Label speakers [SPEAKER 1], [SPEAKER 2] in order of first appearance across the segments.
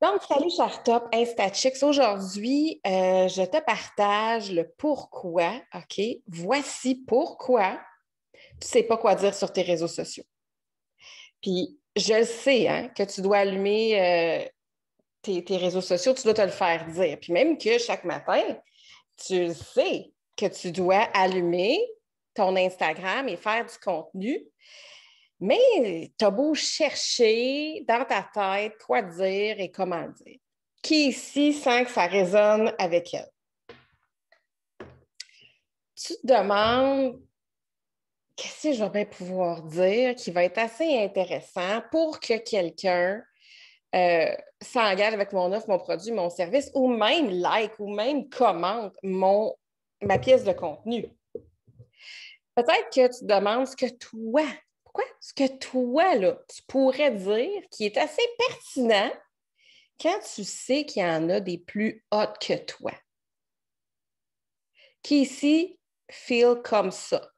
[SPEAKER 1] Donc, salut Chartop, InstaChicks. Aujourd'hui, je te partage le pourquoi, OK? Voici pourquoi tu ne sais pas quoi dire sur tes réseaux sociaux. Puis, je le sais, hein, que tu dois allumer tes réseaux sociaux, tu dois te le faire dire. Puis même que chaque matin, tu le sais que tu dois allumer ton Instagram et faire du contenu. Mais tu as beau chercher dans ta tête quoi dire et comment dire. Qui ici sent que ça résonne avec elle? Tu te demandes qu'est-ce que je vais bien pouvoir dire qui va être assez intéressant pour que quelqu'un s'engage avec mon offre, mon produit, mon service, ou même like, ou même commente ma pièce de contenu. Peut-être que tu te demandes ce que toi, là, tu pourrais dire qui est assez pertinent quand tu sais qu'il y en a des plus hautes que toi. Qui ici feel comme ça?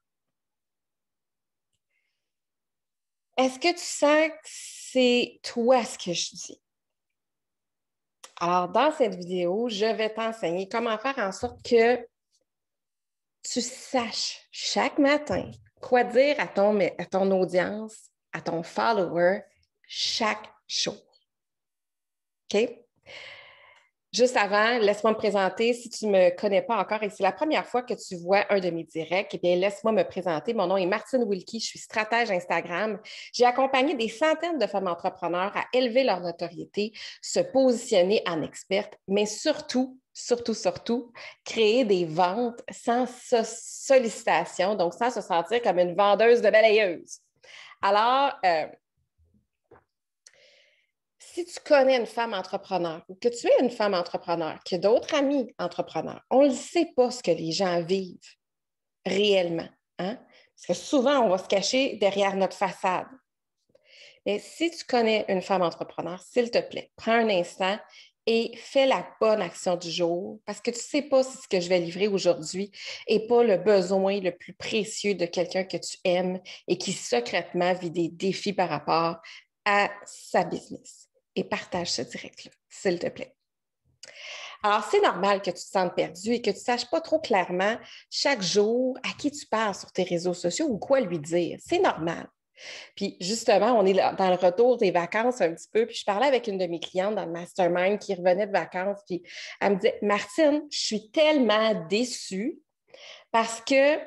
[SPEAKER 1] Est-ce que tu sens que c'est toi ce que je dis? Alors, dans cette vidéo, je vais t'enseigner comment faire en sorte que tu saches chaque matin quoi dire à ton audience, à ton follower, chaque jour. OK? Juste avant, laisse-moi me présenter. Si tu ne me connais pas encore et c'est la première fois que tu vois un de mes directs, eh bien, laisse-moi me présenter. Mon nom est Martine Wilkie, je suis stratège Instagram. J'ai accompagné des centaines de femmes entrepreneurs à élever leur notoriété, se positionner en experte, mais surtout, créer des ventes sans sollicitation, donc sans se sentir comme une vendeuse de balayeuse. Alors, si tu connais une femme entrepreneur ou que tu es une femme entrepreneur, qui a d'autres amis entrepreneurs, on ne sait pas ce que les gens vivent réellement. Hein? Parce que souvent, on va se cacher derrière notre façade. Mais si tu connais une femme entrepreneur, s'il te plaît, prends un instant et fais la bonne action du jour parce que tu ne sais pas si ce que je vais livrer aujourd'hui n'est pas le besoin le plus précieux de quelqu'un que tu aimes et qui secrètement vit des défis par rapport à sa business. Et partage ce direct-là, s'il te plaît. Alors, c'est normal que tu te sentes perdu et que tu ne saches pas trop clairement chaque jour à qui tu parles sur tes réseaux sociaux ou quoi lui dire. C'est normal. Puis justement, on est dans le retour des vacances un petit peu. Puis je parlais avec une de mes clientes dans le mastermind qui revenait de vacances. Puis elle me disait, Martine, je suis tellement déçue parce que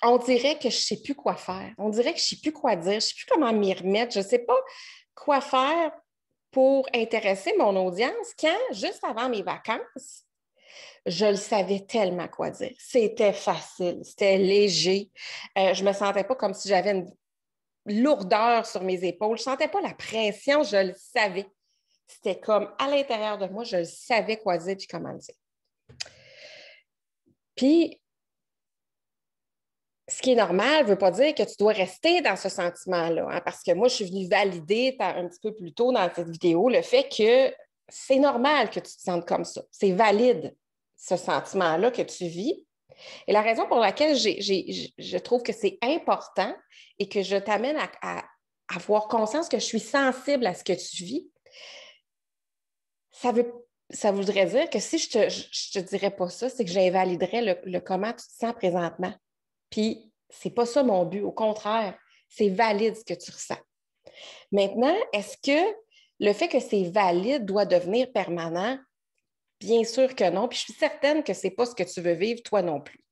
[SPEAKER 1] on dirait que je ne sais plus quoi faire. On dirait que je ne sais plus quoi dire. Je ne sais plus comment m'y remettre. Je ne sais pas quoi faire pour intéresser mon audience quand, juste avant mes vacances, je le savais tellement quoi dire. C'était facile, c'était léger. Je ne me sentais pas comme si j'avais une lourdeur sur mes épaules. Je ne sentais pas la pression, je le savais. C'était comme à l'intérieur de moi, je le savais quoi dire puis comment le dire. Puis, ce qui est normal ne veut pas dire que tu dois rester dans ce sentiment-là, hein, parce que moi, je suis venue valider un petit peu plus tôt dans cette vidéo le fait que c'est normal que tu te sentes comme ça. C'est valide, ce sentiment-là que tu vis. Et la raison pour laquelle je trouve que c'est important et que je t'amène à avoir conscience que je suis sensible à ce que tu vis, ça voudrait dire que si je te dirais pas ça, c'est que j'invaliderais le comment tu te sens présentement. Puis, c'est pas ça mon but. Au contraire, c'est valide ce que tu ressens. Maintenant, est-ce que le fait que c'est valide doit devenir permanent? Bien sûr que non. Puis, je suis certaine que c'est pas ce que tu veux vivre toi non plus.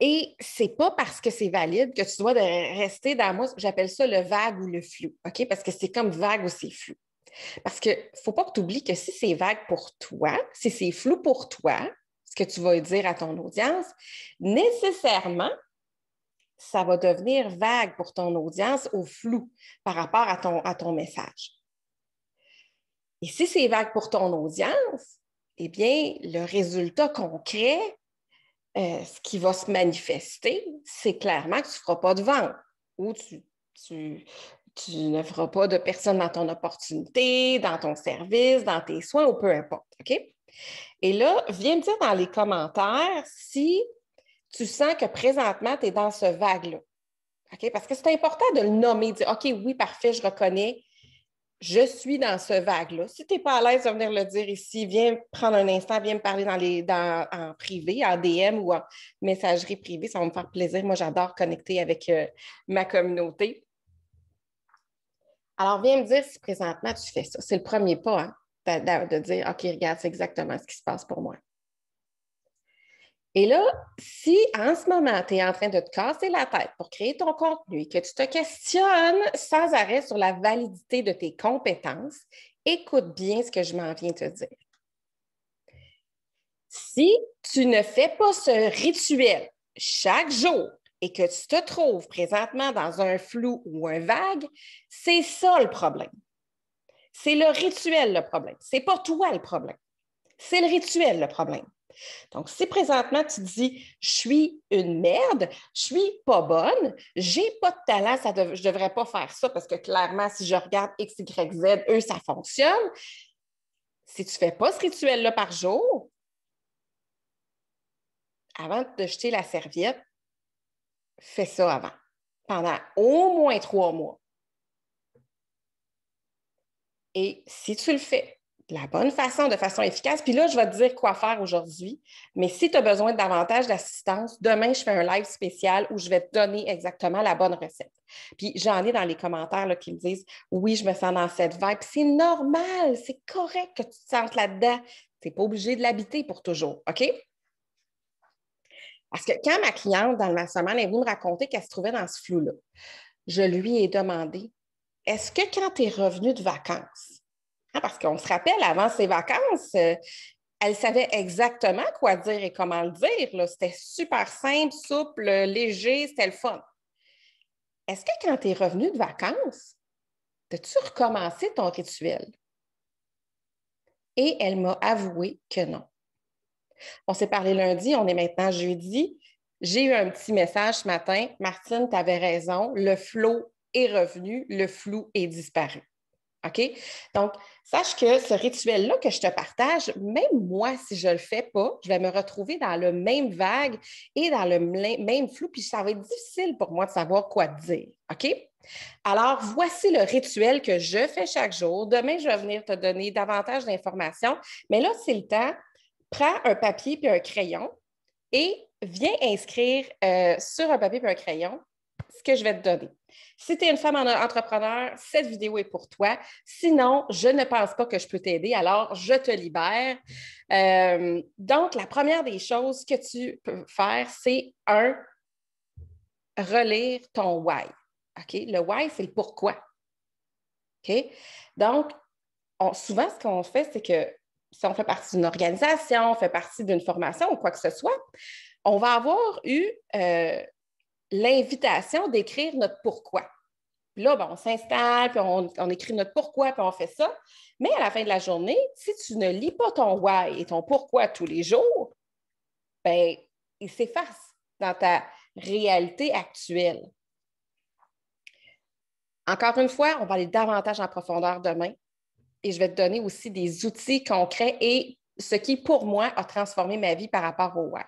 [SPEAKER 1] Et c'est pas parce que c'est valide que tu dois rester dans moi, j'appelle ça le vague ou le flou, OK? Parce que c'est comme vague ou c'est flou. Parce qu'il ne faut pas que tu oublies que si c'est vague pour toi, si c'est flou pour toi, ce que tu vas dire à ton audience, nécessairement, ça va devenir vague pour ton audience ou flou par rapport à ton message. Et si c'est vague pour ton audience, eh bien, le résultat concret, ce qui va se manifester, c'est clairement que tu ne feras pas de vente ou tu ne feras pas de personne dans ton opportunité, dans ton service, dans tes soins ou peu importe. OK? Et là, viens me dire dans les commentaires si tu sens que présentement, tu es dans ce vague-là. OK? Parce que c'est important de le nommer, de dire, OK, oui, parfait, je reconnais, je suis dans ce vague-là. Si tu n'es pas à l'aise de venir le dire ici, viens prendre un instant, viens me parler en privé, en DM ou en messagerie privée, ça va me faire plaisir. Moi, j'adore connecter avec ma communauté. Alors, viens me dire si présentement tu fais ça. C'est le premier pas, hein, de dire, OK, regarde, c'est exactement ce qui se passe pour moi. Et là, si en ce moment, tu es en train de te casser la tête pour créer ton contenu et que tu te questionnes sans arrêt sur la validité de tes compétences, écoute bien ce que je m'en viens te dire. Si tu ne fais pas ce rituel chaque jour et que tu te trouves présentement dans un flou ou un vague, c'est ça le problème. C'est le rituel le problème. C'est pas toi le problème. C'est le rituel le problème. Donc, si présentement tu dis je suis une merde, je suis pas bonne, j'ai pas de talent, je devrais pas faire ça parce que clairement, si je regarde X, Y, Z, eux, ça fonctionne. Si tu fais pas ce rituel-là par jour, avant de jeter la serviette, fais ça avant, pendant au moins 3 mois. Et si tu le fais de la bonne façon, de façon efficace, puis là, je vais te dire quoi faire aujourd'hui, mais si tu as besoin de davantage d'assistance, demain, je fais un live spécial où je vais te donner exactement la bonne recette. Puis j'en ai dans les commentaires là, qui me disent « Oui, je me sens dans cette vibe. » C'est normal, c'est correct que tu te sentes là-dedans. Tu n'es pas obligé de l'habiter pour toujours, OK? Parce que quand ma cliente, dans ma semaine, est venue me raconter qu'elle se trouvait dans ce flou-là, je lui ai demandé est-ce que quand tu es revenu de vacances, hein, parce qu'on se rappelle, avant ses vacances, elle savait exactement quoi dire et comment le dire. Là. C'était super simple, souple, léger, c'était le fun. Est-ce que quand tu es revenu de vacances, as-tu recommencé ton rituel? Et elle m'a avoué que non. On s'est parlé lundi, on est maintenant jeudi. J'ai eu un petit message ce matin. Martine, tu avais raison, le flow est revenu, le flou est disparu. OK? Donc, sache que ce rituel-là que je te partage, même moi, si je ne le fais pas, je vais me retrouver dans le même vague et dans le même flou, puis ça va être difficile pour moi de savoir quoi te dire. OK? Alors, voici le rituel que je fais chaque jour. Demain, je vais venir te donner davantage d'informations, mais là, c'est le temps. Prends un papier puis un crayon et viens inscrire sur un papier et un crayon ce que je vais te donner. Si tu es une femme entrepreneur, cette vidéo est pour toi. Sinon, je ne pense pas que je peux t'aider, alors je te libère. Donc, la première des choses que tu peux faire, c'est relire ton why. OK? Le why, c'est le pourquoi. OK? Donc, souvent, ce qu'on fait, c'est que si on fait partie d'une organisation, on fait partie d'une formation ou quoi que ce soit, on va avoir eu l'invitation d'écrire notre pourquoi. Puis là, ben, on s'installe, puis on écrit notre pourquoi, puis on fait ça. Mais à la fin de la journée, si tu ne lis pas ton why et ton pourquoi tous les jours, ben, il s'efface dans ta réalité actuelle. Encore une fois, on va aller davantage en profondeur demain et je vais te donner aussi des outils concrets et ce qui, pour moi, a transformé ma vie par rapport au why.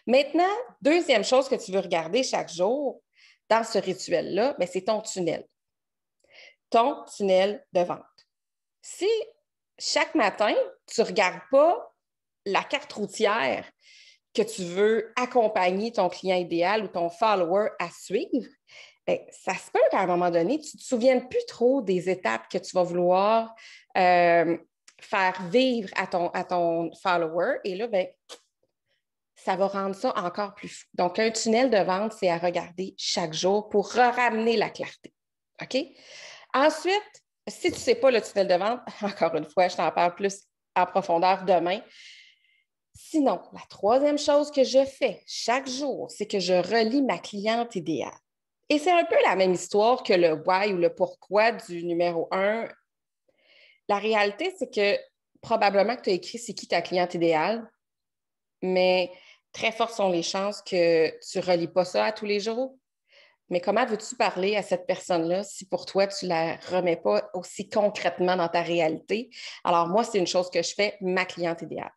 [SPEAKER 1] Maintenant, deuxième chose que tu veux regarder chaque jour dans ce rituel-là, ben, c'est ton tunnel. Ton tunnel de vente. Si chaque matin, tu ne regardes pas la carte routière que tu veux accompagner ton client idéal ou ton follower à suivre, bien, ça se peut qu'à un moment donné, tu ne te souviennes plus trop des étapes que tu vas vouloir faire vivre à ton follower. Et là, bien, ça va rendre ça encore plus fou. Donc, un tunnel de vente, c'est à regarder chaque jour pour ramener la clarté. OK? Ensuite, si tu ne sais pas le tunnel de vente, encore une fois, je t'en parle plus en profondeur demain. Sinon, la troisième chose que je fais chaque jour, c'est que je relis ma cliente idéale. Et c'est un peu la même histoire que le why ou le pourquoi du numéro 1. La réalité, c'est que probablement que tu as écrit c'est qui ta cliente idéale, mais très fortes sont les chances que tu ne relis pas ça à tous les jours. Mais comment veux-tu parler à cette personne-là si pour toi, tu ne la remets pas aussi concrètement dans ta réalité? Alors, moi, c'est une chose que je fais, ma cliente idéale.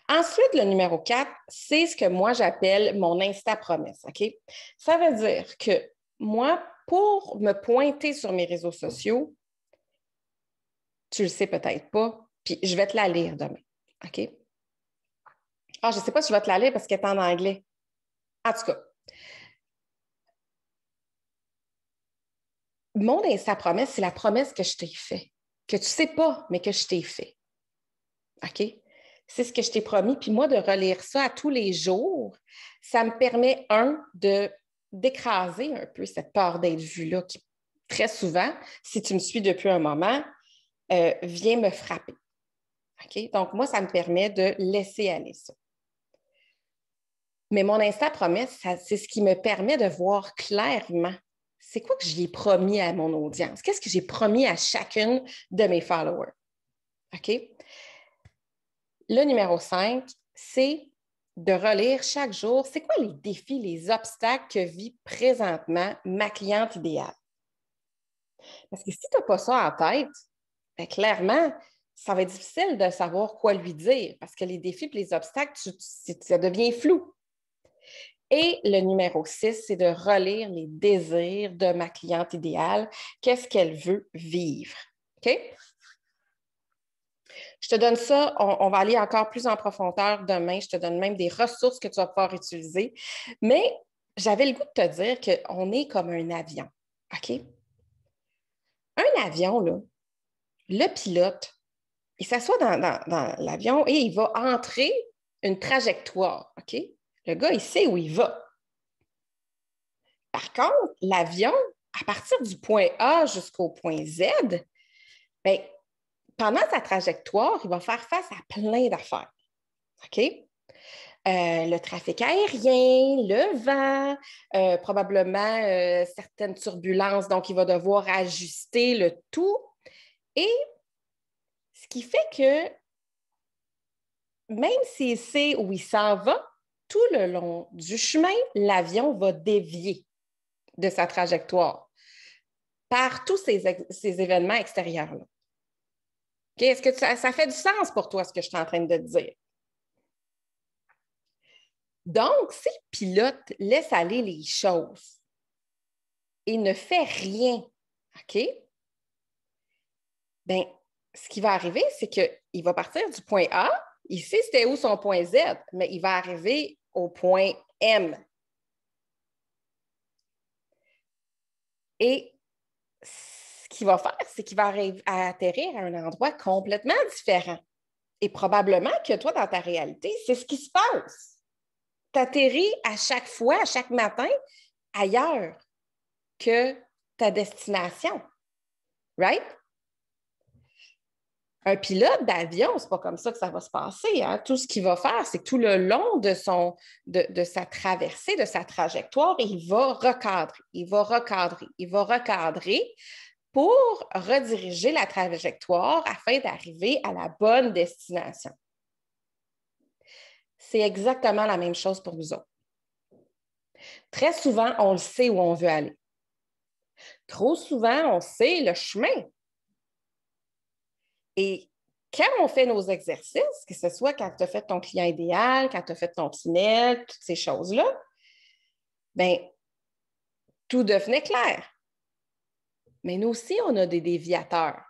[SPEAKER 1] Ensuite, le numéro 4, c'est ce que moi, j'appelle mon insta-promesse. OK? Ça veut dire que moi, pour me pointer sur mes réseaux sociaux, tu le sais peut-être pas, puis je vais te la lire demain. OK? Ah, je ne sais pas si je vais te la lire parce qu'elle est en anglais. En tout cas, mon Insta promesse, c'est la promesse que je t'ai faite, que tu ne sais pas, mais que je t'ai fait. OK? C'est ce que je t'ai promis. Puis moi, de relire ça à tous les jours, ça me permet, d'écraser un peu cette peur d'être vue-là qui, très souvent, si tu me suis depuis un moment, vient me frapper. OK? Donc, moi, ça me permet de laisser aller ça. Mais mon instant promesse, c'est ce qui me permet de voir clairement c'est quoi que j'ai promis à mon audience. Qu'est-ce que j'ai promis à chacune de mes followers? OK? Le numéro 5, c'est de relire chaque jour, c'est quoi les défis, les obstacles que vit présentement ma cliente idéale. Parce que si tu n'as pas ça en tête, bien, clairement, ça va être difficile de savoir quoi lui dire parce que les défis et les obstacles, ça devient flou. Et le numéro 6, c'est de relire les désirs de ma cliente idéale. Qu'est-ce qu'elle veut vivre? OK? Je te donne ça, on va aller encore plus en profondeur demain. Je te donne même des ressources que tu vas pouvoir utiliser. Mais j'avais le goût de te dire qu'on est comme un avion. OK? Un avion, là, le pilote, il s'assoit dans l'avion et il va entrer une trajectoire. OK? Le gars, il sait où il va. Par contre, l'avion, à partir du point A jusqu'au point Z, bien, pendant sa trajectoire, il va faire face à plein d'affaires. OK? Le trafic aérien, le vent, probablement certaines turbulences, donc il va devoir ajuster le tout. Et ce qui fait que même s'il sait où il s'en va, tout le long du chemin, l'avion va dévier de sa trajectoire par tous ces événements extérieurs-là. Okay? Est-ce que ça fait du sens pour toi, ce que je suis en train de te dire? Donc, si le pilote laisse aller les choses et ne fait rien, OK? Bien, ce qui va arriver, c'est qu'il va partir du point A, il sait c'était où son point Z, mais il va arriver au point M. Et ce qu'il va faire, c'est qu'il va atterrir à un endroit complètement différent. Et probablement que toi, dans ta réalité, c'est ce qui se passe. Tu atterris à chaque fois, à chaque matin, ailleurs que ta destination. Right? Un pilote d'avion, c'est pas comme ça que ça va se passer. Hein? Tout ce qu'il va faire, c'est que tout le long de sa traversée, de sa trajectoire, il va recadrer, il va recadrer, il va recadrer pour rediriger la trajectoire afin d'arriver à la bonne destination. C'est exactement la même chose pour nous autres. Très souvent, on le sait où on veut aller. Trop souvent, on sait le chemin. Et quand on fait nos exercices, que ce soit quand tu as fait ton client idéal, quand tu as fait ton tunnel, toutes ces choses-là, bien, tout devenait clair. Mais nous aussi, on a des déviateurs.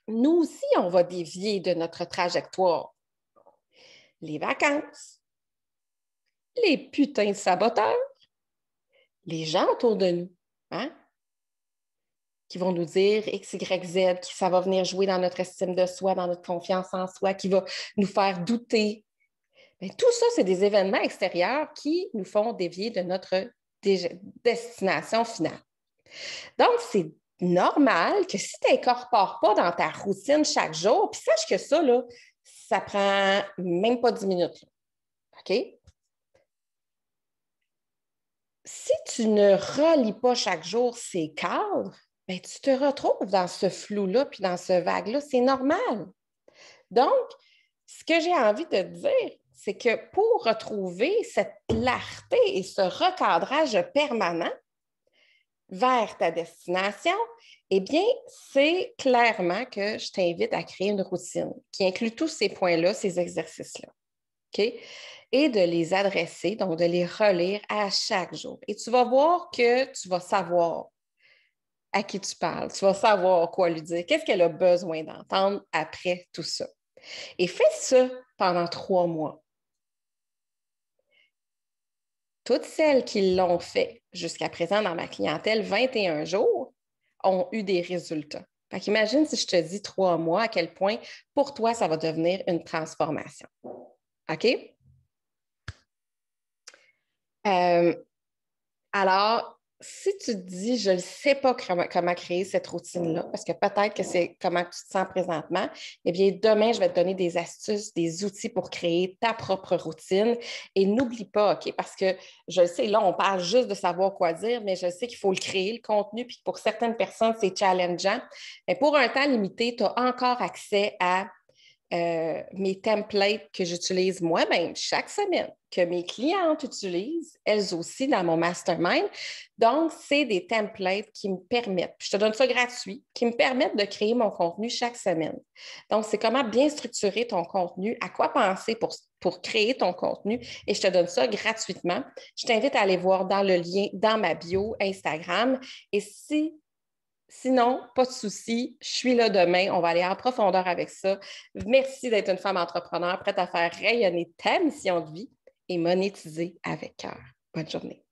[SPEAKER 1] Nous aussi, on va dévier de notre trajectoire. Les vacances, les putains de saboteurs, les gens autour de nous, hein? Qui vont nous dire X, Y, Z, que ça va venir jouer dans notre estime de soi, dans notre confiance en soi, qui va nous faire douter. Bien, tout ça, c'est des événements extérieurs qui nous font dévier de notre destination finale. Donc, c'est normal que si tu n'incorpores pas dans ta routine chaque jour, puis sache que ça, là, ça prend même pas 10 minutes. Là. OK? Si tu ne relis pas chaque jour ces cadres, bien, tu te retrouves dans ce flou-là puis dans ce vague-là. C'est normal. Donc, ce que j'ai envie de te dire, c'est que pour retrouver cette clarté et ce recadrage permanent vers ta destination, eh bien, c'est clairement que je t'invite à créer une routine qui inclut tous ces points-là, ces exercices-là. OK? Et de les adresser, donc de les relire à chaque jour. Et tu vas voir que tu vas savoir à qui tu parles, tu vas savoir quoi lui dire, qu'est-ce qu'elle a besoin d'entendre après tout ça. Et fais ça pendant 3 mois. Toutes celles qui l'ont fait jusqu'à présent dans ma clientèle, 21 jours, ont eu des résultats. Fait qu'imagine si je te dis 3 mois, à quel point pour toi, ça va devenir une transformation. OK? Euh, alors, si tu te dis, je ne sais pas comment créer cette routine-là, parce que peut-être que c'est comment tu te sens présentement, eh bien, demain, je vais te donner des astuces, des outils pour créer ta propre routine. Et n'oublie pas, OK, parce que je sais, là, on parle juste de savoir quoi dire, mais je sais qu'il faut le créer, le contenu, puis pour certaines personnes, c'est challengeant. Mais pour un temps limité, tu as encore accès à mes templates que j'utilise moi-même chaque semaine, que mes clientes utilisent, elles aussi, dans mon mastermind. Donc, c'est des templates qui me permettent, je te donne ça gratuit, qui me permettent de créer mon contenu chaque semaine. Donc, c'est comment bien structurer ton contenu, à quoi penser pour créer ton contenu, et je te donne ça gratuitement. Je t'invite à aller voir dans le lien dans ma bio Instagram. Et sinon, pas de souci, je suis là demain. On va aller en profondeur avec ça. Merci d'être une femme entrepreneur prête à faire rayonner ta mission de vie et monétiser avec cœur. Bonne journée.